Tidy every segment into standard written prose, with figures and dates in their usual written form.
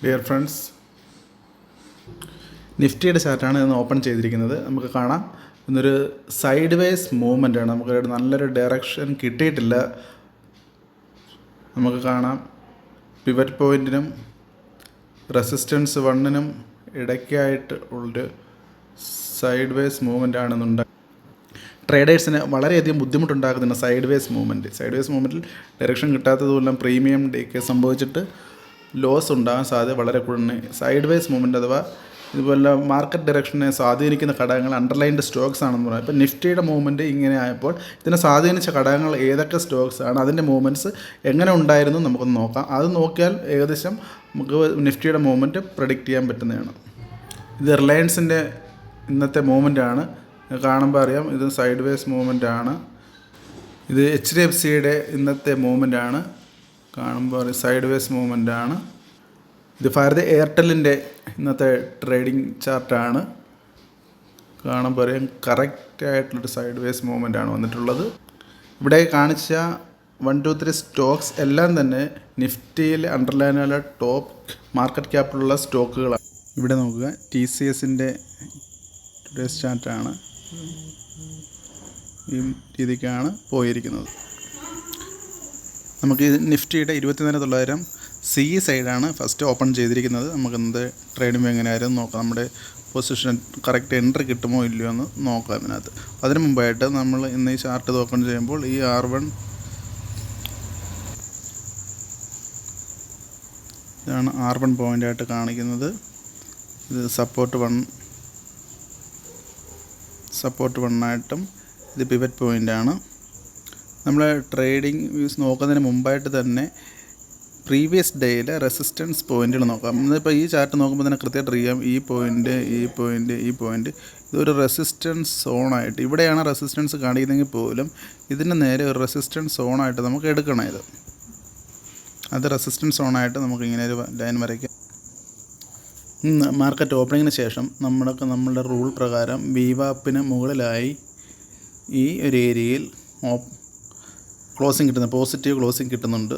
Dear friends, നിഫ്റ്റിയുടെ ചാർട്ടാണ് ഇന്ന് open ചെയ്തിരിക്കുന്നത്. നമുക്ക് കാണാം ഇന്നൊരു സൈഡ് വേസ് മൂവ്മെൻ്റ് ആണ്. നമുക്ക് നല്ലൊരു ഡയറക്ഷൻ കിട്ടിയിട്ടില്ല. നമുക്ക് കാണാം പിവറ്റ് പോയിൻറ്റിനും റെസിസ്റ്റൻസ് 1നും ഇടയ്ക്കായിട്ട് ഉള്ളൊരു സൈഡ് വേസ് മൂവ്മെൻ്റ് ആണെന്നുണ്ട്. ട്രേഡേഴ്സിന് വളരെയധികം ബുദ്ധിമുട്ടുണ്ടാക്കുന്നുണ്ട് സൈഡ് വേസ് മൂവ്മെൻറ്റിൽ ഡയറക്ഷൻ കിട്ടാത്തതുമെല്ലാം പ്രീമിയം ഡേക്ക് സംഭവിച്ചിട്ട് ലോസ് ഉണ്ടാകാൻ സാധ്യത വളരെ കൂടുതൽ. സൈഡ് വേസ് മൂവ്മെൻറ്റ് അഥവാ ഇതുപോലെ മാർക്കറ്റ് ഡയറക്ഷനെ സ്വാധീനിക്കുന്ന ഘടകങ്ങൾ അണ്ടർലൈൻഡ് സ്റ്റോക്സ് ആണെന്ന് പറയാം. ഇപ്പോൾ നിഫ്റ്റിയുടെ മൂവ്മെൻറ്റ് ഇങ്ങനെ ആയപ്പോൾ ഇതിനെ സ്വാധീനിച്ച ഘടകങ്ങൾ ഏതൊക്കെ സ്റ്റോക്സ് ആണ്, അതിൻ്റെ മൂവ്മെൻറ്റ്സ് എങ്ങനെ ഉണ്ടായിരുന്നു നമുക്കൊന്ന് നോക്കാം. അത് നോക്കിയാൽ ഏകദേശം നമുക്ക് നിഫ്റ്റിയുടെ മൂവ്മെൻറ്റ് പ്രഡിക്റ്റ് ചെയ്യാൻ പറ്റുന്നതാണ്. ഇത് റിലയൻസിൻ്റെ ഇന്നത്തെ മൂവ്മെൻ്റ് ആണ്. കാണുമ്പോൾ അറിയാം ഇത് സൈഡ് വേസ് മൂവ്മെൻ്റ് ആണ്. ഇത് HDFCയുടെ ഇന്നത്തെ മൂവ്മെൻ്റ് ആണ്. കാണുമ്പോൾ സൈഡ് വേസ് മൂവ്മെൻ്റ് ആണ്. ഇത് ഭാരതി എയർടെല്ലിൻ്റെ ഇന്നത്തെ ട്രേഡിംഗ് ചാർട്ടാണ്. കാണുമ്പോൾ അറിയാം കറക്റ്റായിട്ടുള്ളൊരു സൈഡ് വേസ് മൂവ്മെൻ്റ് ആണ് വന്നിട്ടുള്ളത്. ഇവിടെ കാണിച്ച 1, 2, 3 സ്റ്റോക്സ് എല്ലാം തന്നെ നിഫ്റ്റിയിൽ അണ്ടർലൈനുള്ള ടോപ്പ് മാർക്കറ്റ് ക്യാപ്പിലുള്ള സ്റ്റോക്കുകളാണ്. ഇവിടെ നോക്കുക, TCSൻ്റെ ടുഡേസ് ചാർട്ടാണ്. ഈ രീതിക്കാണ് പോയിരിക്കുന്നത്. നമുക്ക് നിഫ്റ്റിയുടെ 24,900 CE സൈഡാണ് ഫസ്റ്റ് ഓപ്പൺ ചെയ്തിരിക്കുന്നത്. നമുക്കിന്നത് ട്രേഡിംഗ് എങ്ങനെയായിരുന്നു നോക്കാം. നമ്മുടെ പൊസിഷൻ കറക്റ്റ് എൻട്രി കിട്ടുമോ ഇല്ലയോ എന്ന് നോക്കാം അതിനകത്ത്. അതിന് മുമ്പായിട്ട് നമ്മൾ ഇന്ന് ഈ ചാർട്ട് ഓപ്പൺ ചെയ്യുമ്പോൾ ഈ R1 ഇതാണ് R1 പോയിൻ്റായിട്ട് കാണിക്കുന്നത്. ഇത് സപ്പോർട്ട് 1 ആയിട്ടും ഇത് പിവറ്റ് പോയിൻ്റാണ്. നമ്മൾ ട്രേഡിംഗ് വ്യൂസ് നോക്കുന്നതിന് മുമ്പായിട്ട് തന്നെ പ്രീവിയസ് ഡേയിലെ റെസിസ്റ്റൻസ് പോയിൻറ്റുകൾ നോക്കാം. ഇന്നിപ്പോൾ ഈ ചാർട്ട് നോക്കുമ്പോൾ തന്നെ കൃത്യമായിട്ട് അറിയാം ഈ പോയിൻ്റ് ഇതൊരു റെസിസ്റ്റൻസ് സോണായിട്ട് ഇവിടെയാണ് റെസിസ്റ്റൻസ് കാണിക്കുന്നതെങ്കിൽ പോലും ഇതിന് നേരെ ഒരു റെസിസ്റ്റൻസ് സോണായിട്ട് നമുക്ക് എടുക്കണം. അത് റെസിസ്റ്റൻസ് സോണായിട്ട് നമുക്കിങ്ങനെ ഒരു ലൈൻ വരയ്ക്കാം. മാർക്കറ്റ് ഓപ്പണിങ്ങിന് ശേഷം നമ്മളുടെ റൂൾ പ്രകാരം VWAPന് മുകളിലായി ഈ ഒരു ഏരിയയിൽ ക്ലോസിങ് കിട്ടുന്നത്, പോസിറ്റീവ് ക്ലോസിങ് കിട്ടുന്നുണ്ട്.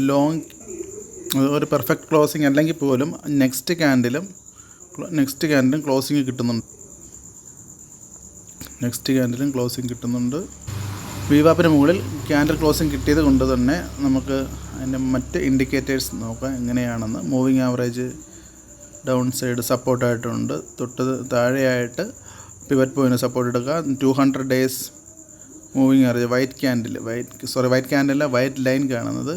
ലോങ് ഒരു പെർഫെക്റ്റ് ക്ലോസിങ് അല്ലെങ്കിൽ പോലും നെക്സ്റ്റ് ക്യാൻഡിലും ക്ലോസിങ് കിട്ടുന്നുണ്ട്. VWAPന് മുകളിൽ ക്യാൻഡിൽ ക്ലോസിങ് കിട്ടിയത് കൊണ്ട് തന്നെ നമുക്ക് അതിൻ്റെ മറ്റ് ഇൻഡിക്കേറ്റേഴ്സ് നോക്കാം എങ്ങനെയാണെന്ന്. മൂവിങ് ആവറേജ് ഡൗൺ സൈഡ് സപ്പോർട്ടായിട്ടുണ്ട്. തൊട്ട് താഴെയായിട്ട് പിവറ്റ് പോയിൻ്റ് സപ്പോർട്ട് എടുക്കുക. 200 days moving average white line കാണുന്നത്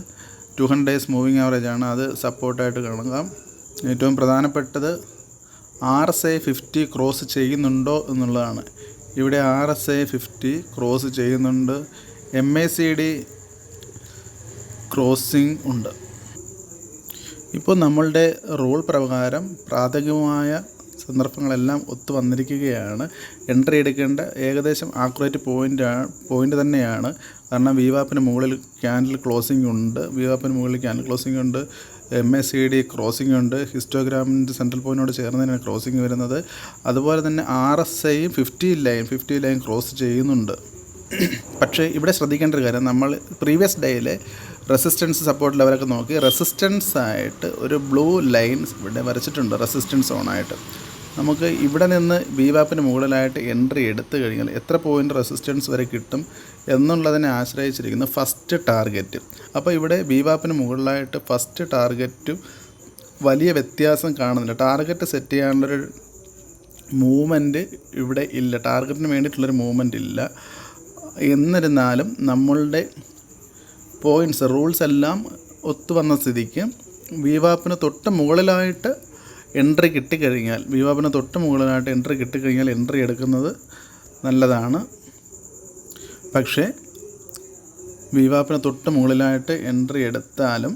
200 ഡേയ്സ് മൂവിങ് ആവറേജാണ്. അത് സപ്പോർട്ടായിട്ട് കാണുക. ഏറ്റവും പ്രധാനപ്പെട്ടത് RSI 50 ക്രോസ് ചെയ്യുന്നുണ്ടോ എന്നുള്ളതാണ്. ഇവിടെ RSI 50 ക്രോസ് ചെയ്യുന്നുണ്ട്. MACD ക്രോസിംഗ് ഉണ്ട്. ഇപ്പോൾ നമ്മളുടെ റൂൾ പ്രകാരം പ്രാഥമികമായ സന്ദർഭങ്ങളെല്ലാം ഒത്തു വന്നിരിക്കുകയാണ്. എൻട്രി എടുക്കേണ്ട ഏകദേശം ആക്യുറേറ്റ് പോയിൻ്റ് തന്നെയാണ്. കാരണം VWAPന് മുകളിൽ ക്യാൻഡിൽ ക്ലോസിംഗ് ഉണ്ട്, MACD ക്രോസിംഗ് ഉണ്ട്. ഹിസ്റ്റോഗ്രാമിൻ്റെ സെൻട്രൽ പോയിൻറ്റിനോട് ചേർന്ന് തന്നെയാണ് ക്രോസിംഗ് വരുന്നത്. അതുപോലെ തന്നെ RSI 50 ലൈൻ ക്രോസ് ചെയ്യുന്നുണ്ട്. പക്ഷേ ഇവിടെ ശ്രദ്ധിക്കേണ്ട ഒരു കാര്യം, നമ്മൾ പ്രീവിയസ് ഡേയിലെ റെസിസ്റ്റൻസ് സപ്പോർട്ട് ലെവലൊക്കെ നോക്കി റെസിസ്റ്റൻസ് ആയിട്ട് ഒരു ബ്ലൂ ലൈൻ ഇവിടെ വരച്ചിട്ടുണ്ട്. റെസിസ്റ്റൻസ് ഓണായിട്ട് നമുക്ക് ഇവിടെ നിന്ന് VWAPന് മുകളിലായിട്ട് എൻട്രി എടുത്തു കഴിഞ്ഞാൽ എത്ര പോയിൻ്റ് റെസിസ്റ്റൻസ് വരെ കിട്ടും എന്നുള്ളതിനെ ആശ്രയിച്ചിരിക്കുന്നു ഫസ്റ്റ് ടാർഗറ്റ്. അപ്പോൾ ഇവിടെ VWAPന് മുകളിലായിട്ട് ഫസ്റ്റ് ടാർഗറ്റ് വലിയ വ്യത്യാസം കാണുന്നില്ല. ടാർഗറ്റ് സെറ്റ് ചെയ്യാനുള്ളൊരു മൂവ്മെൻറ്റ് ഇവിടെ ഇല്ല, ടാർഗറ്റിന് വേണ്ടിയിട്ടുള്ളൊരു മൂവ്മെൻറ്റ് ഇല്ല. എന്നിരുന്നാലും നമ്മളുടെ പോയിൻറ്റ്സ് റൂൾസ് എല്ലാം ഒത്തു വന്ന സ്ഥിതിക്ക് VWAPന് തൊട്ട് മുകളിലായിട്ട് എൻട്രി കിട്ടിക്കഴിഞ്ഞാൽ എൻട്രി എടുക്കുന്നത് നല്ലതാണ്. പക്ഷേ VWAPന് തൊട്ട് മുകളിലായിട്ട് എൻട്രി എടുത്താലും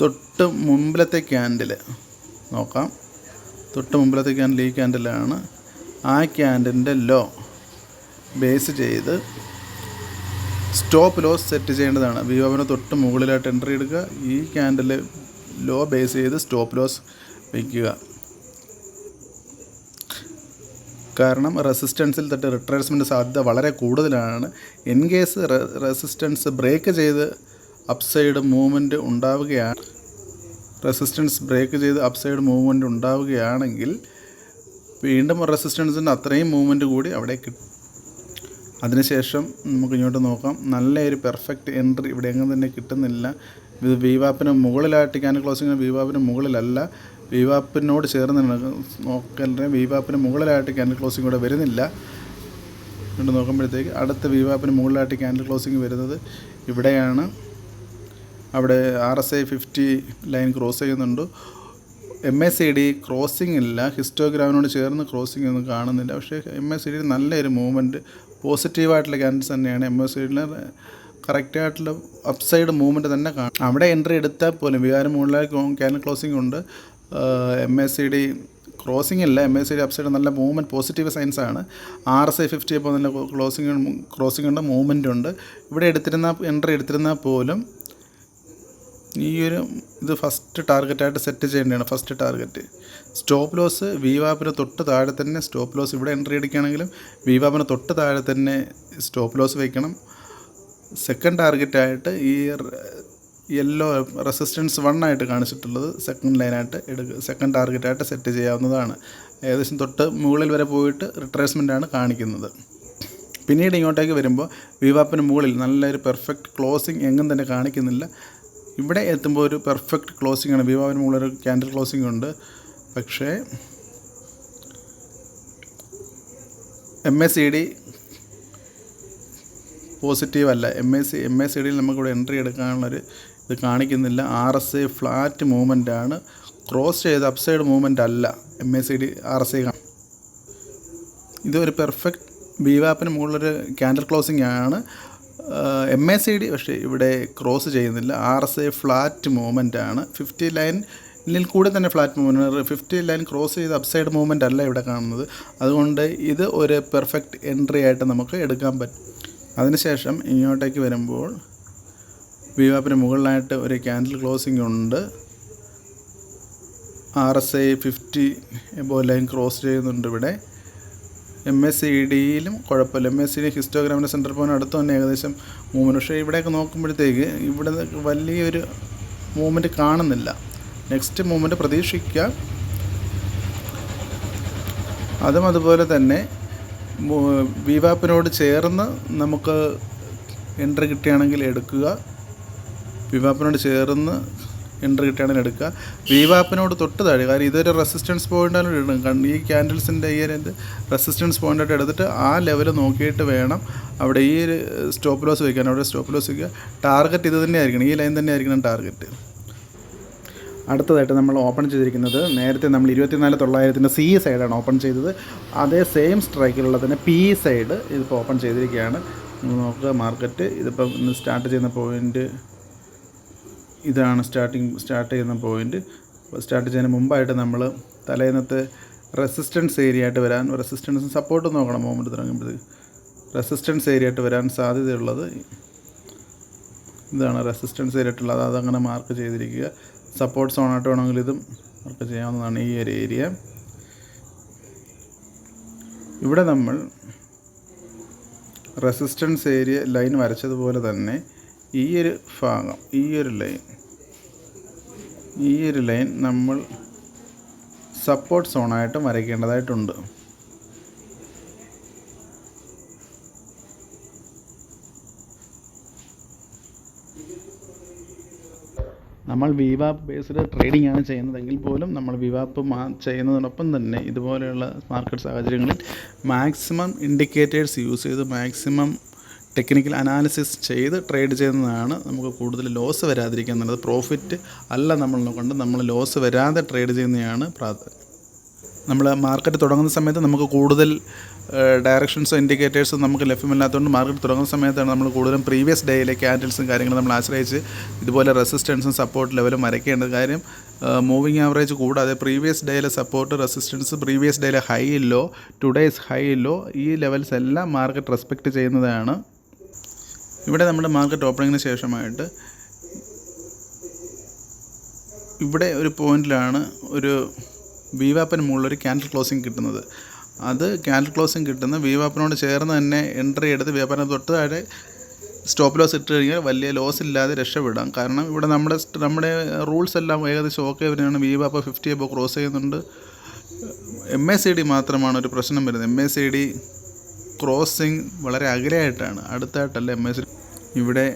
തൊട്ട് മുമ്പിലത്തെ ക്യാൻഡിൽ നോക്കാം. തൊട്ട് മുമ്പിലത്തെ ക്യാൻഡിൽ ഈ ക്യാൻഡിലാണ്. ആ ക്യാൻഡിലിൻ്റെ ലോ ബേസ് ചെയ്ത് സ്റ്റോപ്പ് ലോസ് സെറ്റ് ചെയ്യേണ്ടതാണ്. VWAPന് തൊട്ട് മുകളിലായിട്ട് എൻട്രി എടുക്കുക. ഈ ക്യാൻഡിൽ ലോ ബേസ് ചെയ്ത് സ്റ്റോപ്പ് ലോസ് വയ്ക്കുക. കാരണം റെസിസ്റ്റൻസിൽ തൊട്ട് റിട്രേസ്മെൻറ്റ് സാധ്യത വളരെ കൂടുതലാണ്. ഇൻ കേസ് റെസിസ്റ്റൻസ് ബ്രേക്ക് ചെയ്ത് അപ്സൈഡ് മൂവ്മെൻറ്റ് ഉണ്ടാവുകയാണ്, ഉണ്ടാവുകയാണെങ്കിൽ വീണ്ടും റെസിസ്റ്റൻസിൻ്റെ അത്രയും മൂവ്മെൻറ്റ് കൂടി അവിടെ കിട്ടും. അതിനുശേഷം നമുക്ക് ഇങ്ങോട്ട് നോക്കാം. നല്ലൊരു പെർഫെക്റ്റ് എൻട്രി ഇവിടെ എങ്ങനെ തന്നെ കിട്ടുന്നില്ല. ഇത് വിവാപ്പിന് മുകളിലായിട്ട് ക്യാൻഡിൽ ക്ലോസിങ്ങിന് വിവാപ്പിന് മുകളിലല്ല, വിവാപ്പിനോട് ചേർന്ന് നോക്കലിന് വിവാപ്പിന് മുകളിലായിട്ട് ക്യാൻഡിൽ ക്ലോസിംഗ് ഇവിടെ വരുന്നില്ല. കൊണ്ട് നോക്കുമ്പോഴത്തേക്ക് അടുത്ത വിവാപ്പിന് മുകളിലായിട്ട് ക്യാൻഡിൽ ക്ലോസിംഗ് വരുന്നത് ഇവിടെയാണ്. അവിടെ RSI 50 ലൈൻ ക്രോസ് ചെയ്യുന്നുണ്ട്. MACD ക്രോസിംഗ് ഇല്ല, ഹിസ്റ്റോഗ്രാമിനോട് ചേർന്ന് ക്രോസിംഗ് ഒന്നും കാണുന്നില്ല. പക്ഷേ MACD നല്ലൊരു മൂവ്മെൻറ്റ്, പോസിറ്റീവായിട്ടുള്ള ക്യാൻഡിൽസ് തന്നെയാണ്. MACD കറക്റ്റായിട്ടുള്ള അപ്സൈഡ് മൂവ്മെൻറ്റ് തന്നെ കാണും. അവിടെ എൻട്രി എടുത്താൽ പോലും വികാരം മുകളിലായി ക്യാൻഡിൽ ക്ലോസിംഗ് ഉണ്ട്. MACD ക്രോസിംഗ് ഇല്ല, MACD അപ്സൈഡ് നല്ല മൂവ്മെൻറ്റ്, പോസിറ്റീവ് സൈൻസ് ആണ്. RSI 50 അപ്പോൾ നല്ല ക്രോസിംഗ് ഉണ്ട്, മൂവ്മെൻ്റ് ഉണ്ട്. ഇവിടെ എൻട്രി എടുത്തിരുന്നാൽ പോലും ഇത് ഫസ്റ്റ് ടാർഗറ്റായിട്ട് സെറ്റ് ചെയ്യേണ്ടതാണ്. ഫസ്റ്റ് ടാർഗറ്റ് സ്റ്റോപ്പ് ലോസ് വിവാപ്പിന് തൊട്ട് താഴെ തന്നെ സ്റ്റോപ്പ് ലോസ്. ഇവിടെ എൻട്രി അടിക്കുകയാണെങ്കിലും വിവാപ്പിന് തൊട്ട് താഴെ തന്നെ സ്റ്റോപ്പ് ലോസ് വയ്ക്കണം. സെക്കൻഡ് ടാർഗറ്റായിട്ട് ഈ യെല്ലോ റെസിസ്റ്റൻസ് 1 ആയിട്ട് കാണിച്ചിട്ടുള്ളത് സെക്കൻഡ് ലൈനായിട്ട് സെക്കൻഡ് ടാർഗറ്റായിട്ട് സെറ്റ് ചെയ്യാവുന്നതാണ്. ഏകദേശം തൊട്ട് മുകളിൽ വരെ പോയിട്ട് റിട്രേസ്മെൻറ്റാണ് കാണിക്കുന്നത്. പിന്നീട് ഇങ്ങോട്ടേക്ക് വരുമ്പോൾ വിവാപ്പിന് മുകളിൽ നല്ലൊരു പെർഫെക്റ്റ് ക്ലോസിംഗ് എങ്ങും തന്നെ കാണിക്കുന്നില്ല. ഇവിടെ എത്തുമ്പോൾ ഒരു പെർഫെക്റ്റ് ക്ലോസിംഗ് ആണ്. വിവാവിന് മുകളിലൊരു ക്യാൻഡിൽ ക്ലോസിംഗ് ഉണ്ട്. പക്ഷേ MACD പോസിറ്റീവ് അല്ല. MACDയിൽ നമുക്കിവിടെ എൻട്രി എടുക്കാനുള്ളൊരു ഇത് കാണിക്കുന്നില്ല. RSI ഫ്ലാറ്റ് മൂവ്മെൻ്റ് ആണ്, ക്രോസ് ചെയ്ത് അപ്സൈഡ് മൂവ്മെൻ്റ് അല്ല. MACD RSI ഇതൊരു പെർഫെക്റ്റ് വിവാപ്പിന് മുകളിലൊരു ക്യാൻഡിൽ ക്ലോസിംഗ് ആണ്. MACD പക്ഷേ ഇവിടെ ക്രോസ് ചെയ്യുന്നില്ല. RSI ഫ്ലാറ്റ് മൂവ്മെൻ്റ് ആണ്. 50 ലൈനിൽ കൂടെ തന്നെ ഫ്ലാറ്റ് മൂവ്മെൻറ്റ്, 50 ലൈൻ ക്രോസ് ചെയ്ത് അപ്സൈഡ് മൂവ്മെൻ്റ് അല്ല ഇവിടെ കാണുന്നത്. അതുകൊണ്ട് ഇത് ഒരു പെർഫെക്റ്റ് എൻട്രി ആയിട്ട് നമുക്ക് എടുക്കാൻ പറ്റും. അതിനുശേഷം ഇങ്ങോട്ടേക്ക് വരുമ്പോൾ വിവാപ്പിന് മുകളിലായിട്ട് ഒരു ക്യാൻഡിൽ ക്ലോസിംഗ് ഉണ്ട്. RSI 50 എബോവ് ലൈൻ ക്രോസ് ചെയ്യുന്നുണ്ട് ഇവിടെ. MACDയിലും കുഴപ്പമില്ല. MACD ഹിസ്റ്റോഗ്രാമിൻ്റെ സെൻറ്റർ പോയിൻ്റ് അടുത്ത് തന്നെ ഏകദേശം മൂവ്മെൻറ്റ്. പക്ഷേ ഇവിടെയൊക്കെ നോക്കുമ്പോഴത്തേക്ക് ഇവിടെ വലിയൊരു മൂവ്മെൻറ്റ് കാണുന്നില്ല. നെക്സ്റ്റ് മൂവ്മെൻറ്റ് പ്രതീക്ഷിക്കാം. അതുപോലെ തന്നെ വിവാപ്പിനോട് ചേർന്ന് നമുക്ക് എൻട്രി കിട്ടുകയാണെങ്കിൽ എടുക്കുക. വിവാപ്പിനോട് ചേർന്ന് എൻട്രി കിട്ടുകയാണെങ്കിൽ എടുക്കുക. വിവാപ്പിനോട് തൊട്ട് താഴെ, കാരണം ഇതൊരു റെസിസ്റ്റൻസ് പോയിൻ്റാണ് ഇടും. ഈ ക്യാൻഡിൽസിൻ്റെ ഈ ഒരു റെസിസ്റ്റൻസ് പോയിൻ്റായിട്ട് എടുത്തിട്ട് ആ ലെവൽ നോക്കിയിട്ട് വേണം അവിടെ ഈ ഒരു സ്റ്റോപ്പ് ലോസ് വയ്ക്കാൻ. അവിടെ സ്റ്റോപ്പ് ലോസ് വയ്ക്കുക. ടാർഗറ്റ് ഇത് തന്നെ ആയിരിക്കണം, ഈ ലൈൻ തന്നെ ആയിരിക്കണം ടാർഗറ്റ്. അടുത്തതായിട്ട് നമ്മൾ ഓപ്പൺ ചെയ്തിരിക്കുന്നത്, നേരത്തെ നമ്മൾ 24,900 C സൈഡാണ് ഓപ്പൺ ചെയ്തത്. അതേ സെയിം സ്ട്രൈക്കിലുള്ള തന്നെ P സൈഡ് ഇതിപ്പോൾ ഓപ്പൺ ചെയ്തിരിക്കുകയാണ്. നോക്കുക മാർക്കറ്റ് ഇതിപ്പം ഇന്ന് സ്റ്റാർട്ട് ചെയ്യുന്ന പോയിൻ്റ് ഇതാണ്. സ്റ്റാർട്ട് ചെയ്യുന്ന പോയിൻ്റ്. സ്റ്റാർട്ട് ചെയ്യുന്നതിന് മുമ്പായിട്ട് നമ്മൾ തലേന്നത്തെ റെസിസ്റ്റൻസ് ഏരിയ ആയിട്ട് വരാൻ, റെസിസ്റ്റൻസും സപ്പോർട്ടും നോക്കണം. മൂവ്മെൻറ്റ് തുടങ്ങുമ്പോൾ റെസിസ്റ്റൻസ് ഏരിയ ആയിട്ട് വരാൻ സാധ്യതയുള്ളത് ഇതാണ്. റെസിസ്റ്റൻസ് ഏരിയ ആയിട്ടുള്ളത് അതങ്ങനെ മാർക്ക് ചെയ്തിരിക്കുക. സപ്പോർട്ട് സോണായിട്ട് വേണമെങ്കിൽ ഇതും മാർക്ക് ചെയ്യാവുന്നതാണ്. ഈ ഒരു ഏരിയ ഇവിടെ നമ്മൾ റെസിസ്റ്റൻസ് ഏരിയ ലൈൻ വരച്ചതുപോലെ തന്നെ ഈ ഒരു ഭാഗം, ഈ ഒരു ലൈൻ നമ്മൾ സപ്പോർട്ട് സോണായിട്ട് വരയ്ക്കേണ്ടതായിട്ടുണ്ട്. നമ്മൾ വിവാപ്പ് ബേസ്ഡ് ട്രേഡിംഗ് ആണ് ചെയ്യുന്നതെങ്കിൽ പോലും നമ്മൾ വിവാപ്പ് ചെയ്യുന്നതിനൊപ്പം തന്നെ ഇതുപോലെയുള്ള മാർക്കറ്റ് സാഹചര്യങ്ങളിൽ മാക്സിമം ഇൻഡിക്കേറ്റേഴ്സ് യൂസ് ചെയ്ത് മാക്സിമം ടെക്നിക്കൽ അനാലിസിസ് ചെയ്ത് ട്രേഡ് ചെയ്യുന്നതാണ് നമുക്ക് കൂടുതൽ ലോസ് വരാതിരിക്കാൻ നല്ലത്. പ്രോഫിറ്റ് അല്ല നമ്മൾ നോക്കേണ്ടത്, നമ്മൾ ലോസ് വരാതെ ട്രേഡ് ചെയ്യുന്നതാണ് പ്രാധാന്യം. നമ്മൾ മാർക്കറ്റ് തുടങ്ങുന്ന സമയത്ത് നമുക്ക് കൂടുതൽ ഡയറക്ഷൻസോ ഇൻഡിക്കേറ്റേഴ്സോ നമുക്ക് ലഭ്യമല്ലാത്തതുകൊണ്ട് മാർക്കറ്റ് തുടങ്ങുന്ന സമയത്താണ് നമ്മൾ കൂടുതലും പ്രീവിയസ് ഡേയിലെ ക്യാൻഡിൽസും കാര്യങ്ങളും നമ്മൾ ആശ്രയിച്ച് ഇതുപോലെ റെസിസ്റ്റൻസും സപ്പോർട്ട് ലെവലും വരയ്ക്കേണ്ടത്. കാര്യം മൂവിങ് ആവറേജ് കൂടാതെ പ്രീവിയസ് ഡേയിലെ സപ്പോർട്ട്, റെസിസ്റ്റൻസ്, പ്രീവിയസ് ഡേയിലെ high low, today's high low, ഈ ലെവൽസ് എല്ലാം മാർക്കറ്റ് റെസ്പെക്റ്റ് ചെയ്യുന്നതാണ്. ഇവിടെ നമ്മുടെ മാർക്കറ്റ് ഓപ്പണിങ്ങിന് ശേഷമായിട്ട് ഇവിടെ ഒരു പോയിന്റിലാണ് ഒരു വിവാപ്പിന് മുകളിലൊരു ക്യാൻഡിൽ ക്ലോസിങ് കിട്ടുന്നത്. അത് ക്യാൻഡിൽ ക്ലോസിങ് കിട്ടുന്ന VWAP-നോട് ചേർന്ന് തന്നെ എൻട്രി എടുത്ത് വ്യാപാരം തൊട്ട് താഴെ സ്റ്റോപ്പ് ലോസ് ഇട്ട് കഴിഞ്ഞാൽ വലിയ ലോസ് ഇല്ലാതെ രക്ഷപ്പെടാം. കാരണം ഇവിടെ നമ്മുടെ റൂൾസ് എല്ലാം ഏകദേശം ഓക്കെ വരുന്നതാണ്. VWAP 50 എബോ ക്രോസ് ചെയ്യുന്നുണ്ട്. MACD മാത്രമാണ് ഒരു പ്രശ്നം വരുന്നത്. MACD ക്രോസിങ് വളരെ അകലെയായിട്ടാണ്, അടുത്തായിട്ടല്ല MACD. ഇവിടെ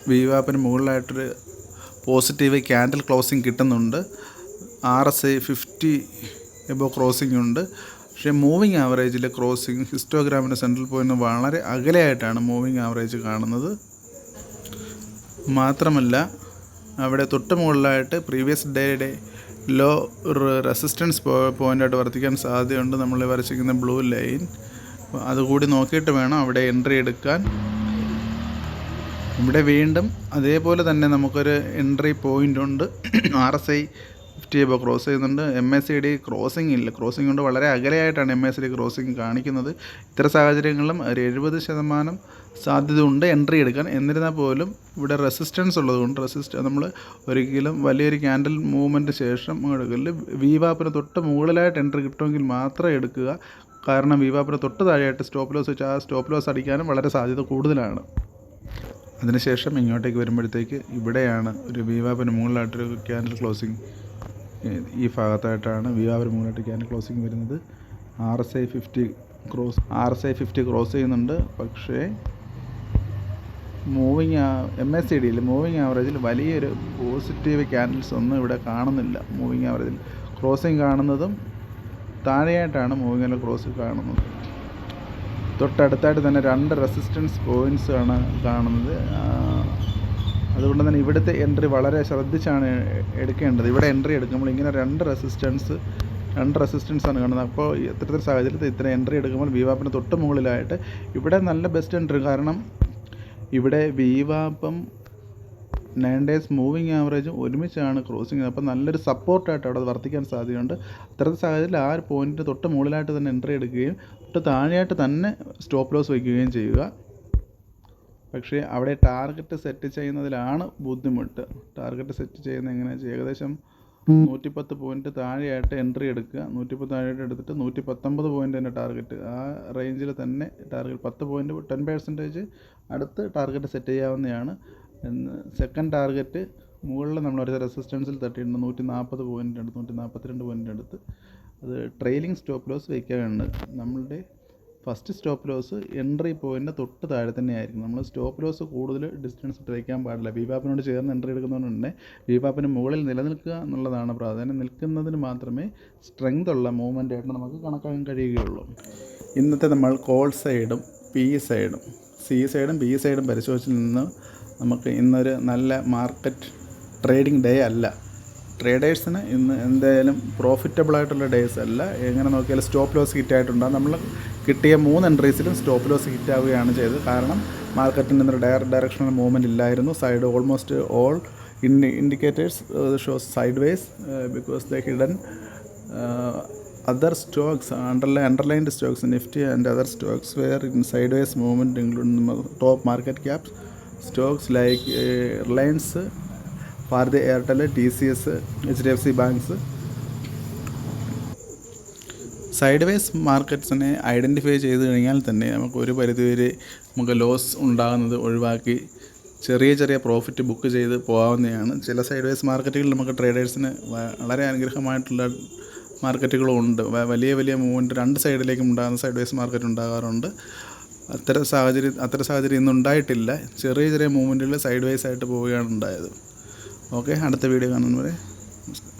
VWAP-ന് മുകളിലായിട്ടൊരു പോസിറ്റീവ് ക്യാൻഡിൽ ക്ലോസിങ് കിട്ടുന്നുണ്ട്. RSI 50 എബോ ക്രോസിംഗ് ഉണ്ട്. പക്ഷേ മൂവിങ് ആവറേജിലെ ക്രോസിങ് ഹിസ്റ്റോഗ്രാമിൻ്റെ സെൻട്രൽ പോയിൻറ്റ് വളരെ അകലെയായിട്ടാണ് മൂവിങ് ആവറേജ് കാണുന്നത്. മാത്രമല്ല അവിടെ തൊട്ട് മുകളിലായിട്ട് പ്രീവിയസ് ഡേയുടെ ലോ റെസിസ്റ്റൻസ് പോയിൻ്റായിട്ട് വർത്തിക്കാൻ സാധ്യതയുണ്ട്. നമ്മൾ വരച്ചിരിക്കുന്ന ബ്ലൂ ലൈൻ അതുകൂടി നോക്കിയിട്ട് വേണം അവിടെ എൻട്രി എടുക്കാൻ. ഇവിടെ വീണ്ടും അതേപോലെ തന്നെ നമുക്കൊരു എൻട്രി പോയിൻ്റ് ഉണ്ട്. RSI 50 എബോ ക്രോസ് ചെയ്യുന്നുണ്ട്. MACD ക്രോസിംഗ് ഇല്ല. ക്രോസിംഗ് കൊണ്ട് വളരെ അകലെയായിട്ടാണ് MACD ക്രോസിംഗ് കാണിക്കുന്നത്. ഇത്തരം സാഹചര്യങ്ങളിലും ഒരു 70% സാധ്യത ഉണ്ട് എൻട്രി എടുക്കാൻ. എന്നിരുന്നാൽ പോലും ഇവിടെ റെസിസ്റ്റൻസ് ഉള്ളതുകൊണ്ട് നമ്മൾ ഒരിക്കലും വലിയൊരു ക്യാൻഡിൽ മൂവ്മെൻറ്റ് ശേഷം എടുക്കല്. VWAP-ന് തൊട്ട് മുകളിലായിട്ട് എൻട്രി കിട്ടുമെങ്കിൽ മാത്രമേ എടുക്കുക. കാരണം VWAP-ന് തൊട്ട് താഴെയായിട്ട് സ്റ്റോപ്പ് ലോസ് വെച്ച് ആ സ്റ്റോപ്പ് ലോസ് അടിക്കാനും വളരെ സാധ്യത കൂടുതലാണ്. അതിനുശേഷം ഇങ്ങോട്ടേക്ക് വരുമ്പോഴത്തേക്ക് ഇവിടെയാണ് ഒരു VWAP-ന് മുകളിലായിട്ടൊരു ക്യാൻഡിൽ ക്ലോസിങ്. ഈ ഭാഗത്തായിട്ടാണ് VWAP-ന് മുകളിലായിട്ട് ക്യാൻഡിൽ ക്ലോസിങ് വരുന്നത്. RSI 50 ക്രോസ് ചെയ്യുന്നുണ്ട്. പക്ഷേ MACD-യിൽ മൂവിങ് ആവറേജിൽ വലിയൊരു പോസിറ്റീവ് ക്യാൻഡിൽസ് ഒന്നും ഇവിടെ കാണുന്നില്ല. മൂവിങ് ആവറേജിൽ ക്രോസിങ് കാണുന്നതും താഴെയായിട്ടാണ് മൂവിങ്ങിൽ ക്രോസിങ് കാണുന്നത്. തൊട്ടടുത്തായിട്ട് തന്നെ 2 റെസിസ്റ്റൻസ് പോയിൻറ്റ്സ് ആണ് കാണുന്നത്. അതുകൊണ്ട് തന്നെ ഇവിടുത്തെ എൻട്രി വളരെ ശ്രദ്ധിച്ചാണ് എടുക്കേണ്ടത്. ഇവിടെ എൻട്രി എടുക്കുമ്പോൾ ഇങ്ങനെ 2 റെസിസ്റ്റൻസാണ് കാണുന്നത്. അപ്പോൾ ഇത്തരത്തിൽ സാഹചര്യത്തിൽ ഇത്ര എൻട്രി എടുക്കുമ്പോൾ VWAP-ന് തൊട്ട് മുകളിലായിട്ട് ഇവിടെ നല്ല ബെസ്റ്റ് എൻട്രി. കാരണം ഇവിടെ VWAP-ഉം 9 ഡേയ്സ് മൂവിങ് ആവറേജും ഒരുമിച്ചാണ് ക്രോസിങ്. അപ്പോൾ നല്ലൊരു സപ്പോർട്ടായിട്ട് അവിടെ വർത്തിക്കാൻ സാധ്യതയുണ്ട്. അത്തരത്തിൽ സാഹചര്യത്തിൽ ആ ഒരു പോയിൻറ്റ് തൊട്ട് മുകളിലായിട്ട് തന്നെ എൻട്രി എടുക്കുകയും തൊട്ട് താഴെയായിട്ട് തന്നെ സ്റ്റോപ്പ് ലോസ് വയ്ക്കുകയും ചെയ്യുക. പക്ഷേ അവിടെ ടാർഗറ്റ് സെറ്റ് ചെയ്യുന്നതിലാണ് ബുദ്ധിമുട്ട്. ടാർഗറ്റ് സെറ്റ് ചെയ്യുന്നത് എങ്ങനെയാണെന്ന് വെച്ചാൽ ഏകദേശം 110 പോയിൻറ്റ് താഴെയായിട്ട് എൻട്രി എടുക്കുക. 110 താഴെയായിട്ട് എടുത്തിട്ട് 119 പോയിൻറ്റ് തന്നെ ടാർഗറ്റ്. ആ റേഞ്ചിൽ തന്നെ ടാർഗറ്റ് 10% അടുത്ത് ടാർഗറ്റ് സെറ്റ് ചെയ്യാവുന്നതാണ്. സെക്കൻഡ് ടാർഗറ്റ് മുകളിൽ നമ്മളൊരു റെസിസ്റ്റൻസിൽ തട്ടിയിട്ടുണ്ട്. 140 പോയിൻ്റ് അടുത്ത് 142 പോയിൻ്റ് അടുത്ത് അത് ട്രെയിലിംഗ് സ്റ്റോപ്പ് ലോസ് വയ്ക്കാറുണ്ട്. നമ്മളുടെ first stop loss entry point തൊട്ട് താഴെ തന്നെ ആയിരിക്കും. നമ്മൾ സ്റ്റോപ്പ് ലോസ് കൂടുതൽ ഡിസ്റ്റൻസ് ഇട്ട് വയ്ക്കാൻ പാടില്ല. VWAP-നോട് ചേർന്ന് എൻട്രി എടുക്കുന്നതുകൊണ്ട് തന്നെ VWAP-ന് മുകളിൽ നിലനിൽക്കുക എന്നുള്ളതാണ് പ്രാധാന്യം. നിൽക്കുന്നതിന് മാത്രമേ സ്ട്രെങ്ത് ഉള്ള മൂവ്മെൻ്റ് ആയിട്ട് നമുക്ക് കണക്കാക്കാൻ കഴിയുകയുള്ളൂ. ഇന്നത്തെ നമ്മൾ കോൾ സൈഡും PE സൈഡും CE സൈഡും PE സൈഡും പരിശോധിച്ചിൽ നിന്ന് നമുക്ക് ഇന്നൊരു നല്ല മാർക്കറ്റ് ട്രേഡിംഗ് ഡേ അല്ല. ട്രേഡേഴ്സിന് ഇന്ന് എന്തായാലും പ്രോഫിറ്റബിളായിട്ടുള്ള ഡേയ്സ് അല്ല. എങ്ങനെ നോക്കിയാലും സ്റ്റോപ്പ് ലോസ് ഹിറ്റായിട്ടുണ്ടാകും. നമ്മൾ കിട്ടിയ 3 എൻട്രീസിലും സ്റ്റോപ്പ് ലോസ് ഹിറ്റാവുകയാണ് ചെയ്തത്. കാരണം മാർക്കറ്റിൽ നിന്നൊരു ഡയറക്ഷണൽ മൂവ്മെൻറ്റ് ഇല്ലായിരുന്നു. Side almost all indicators shows side vase because the hidden other stocks, underlined stocks, Nifty and other stocks were in sideways movement, including top market caps. Stocks like Reliance, Bharti Airtel, TCS, HDFC banks. Side ways മാർക്കറ്റ്സിനെ identify ചെയ്ത് കഴിഞ്ഞാൽ തന്നെ നമുക്ക് ഒരു പരിധിവരെ നമുക്ക് loss ഉണ്ടാകുന്നത് ഒഴിവാക്കി ചെറിയ പ്രോഫിറ്റ് ബുക്ക് ചെയ്ത് പോകാവുന്നതാണ്. ചില സൈഡ് വേസ് മാർക്കറ്റുകളിൽ നമുക്ക് ട്രേഡേഴ്സിന് വളരെ അനുഗ്രഹമായിട്ടുള്ള മാർക്കറ്റുകളും ഉണ്ട്. വലിയ മൂവ്മെൻറ്റ് 2 സൈഡിലേക്കും ഉണ്ടാകുന്ന സൈഡ് വേസ് മാർക്കറ്റ് ഉണ്ടാകാറുണ്ട്. അത്തരം സാഹചര്യം ഇന്ന് ഉണ്ടായിട്ടില്ല. ചെറിയ മൂവ്മെൻറ്റുകൾ സൈഡ് വേസ് ആയിട്ട് പോവുകയാണ് ഉണ്ടായത്. ഓക്കെ, അടുത്ത വീഡിയോ കാണുന്നവരെ നമസ്കാരം.